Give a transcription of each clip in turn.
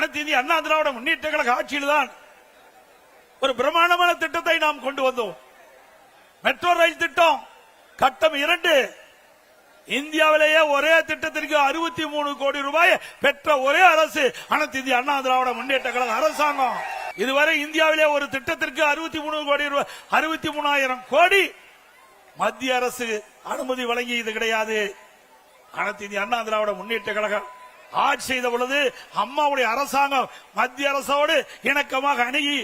அனைத்து இந்திய அண்ணா திராவிட முன்னேற்ற கழக ஆட்சியில்தான் ஒரு பிரமாண்டமான திட்டத்தை நாம் கொண்டு வந்தோம். மெட்ரோ ரயில் திட்டம் கட்டம் 2 இந்தியாவிலேயே ஒரே திட்டத்திற்கு 63 கோடி ரூபாய் பெற்ற ஒரே அரசு அனைத்து இந்திய அண்ணா திராவிட முன்னேற்ற கழக அரசாங்கம். இதுவரை இந்தியாவிலே ஒரு திட்டத்திற்கு 63 கோடி ரூபாய் 63,000 கோடி மத்திய அரசு அனுமதி வழங்கியது கிடையாது. அனைத்து இந்திய அண்ணா திராவிட முன்னேற்ற கழகம் ஆட்சி செய்த பொழுது அம்மாவுடைய அரசாங்கம் மத்திய அரசோடு இணக்கமாக அணுகி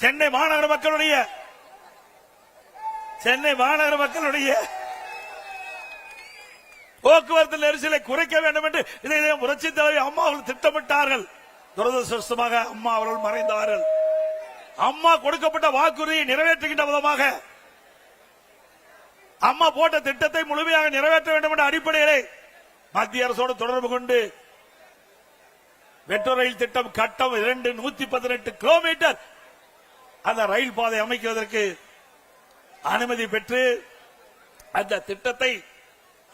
சென்னை மாநகர மக்களுடைய போக்குவரத்து நெரிசலை குறைக்க வேண்டும் என்று இதை புரட்சி தலைவி அம்மா அவர்கள் திட்டமிட்டார்கள். துரதிருஷ்டவசமாக அம்மா அவர்கள் மறைந்தார்கள். அம்மா கொடுக்கப்பட்ட வாக்குறுதியை நிறைவேற்றுகின்ற விதமாக அம்மா போட்ட திட்டத்தை முழுமையாக நிறைவேற்ற வேண்டும் என்ற அடிப்படையிலே மத்திய அரசோடு தொடர்பு கொண்டு மெட்ரோ ரயில் திட்டம் கட்டம் 2 118 கிலோமீட்டர் அந்த ரயில் பாதை அமைக்குவதற்கு அனுமதி பெற்று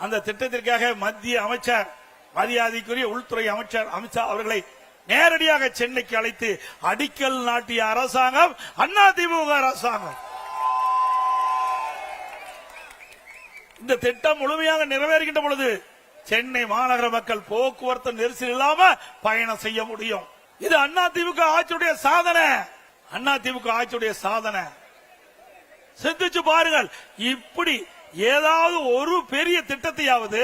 அந்த திட்டத்திற்காக மத்திய அமைச்சர் மரியாதைக்குரிய உள்துறை அமைச்சர் அமித்ஷா அவர்களை நேரடியாக சென்னைக்கு அழைத்து அடிக்கல் நாட்டிய அரசாங்கம் அதிமுக அரசாங்கம். இந்த திட்டம் முழுமையாக நிறைவேறுகின்ற பொழுது சென்னை மாநகர மக்கள் போக்குவரத்து நெரிசல் இல்லாம பயணம் செய்ய முடியும். இது அதிமுக ஆட்சியுடைய சாதனை. அதிமுக ஆட்சியுடைய சாதனை. சிந்திச்சு பாருங்கள். இப்படி ஏதாவது ஒரு பெரிய திட்டத்தையாவது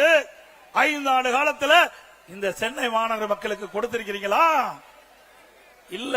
5 ஆண்டு காலத்தில் இந்த சென்னை மாநகர மக்களுக்கு கொடுத்திருக்கிறீங்களா? இல்ல.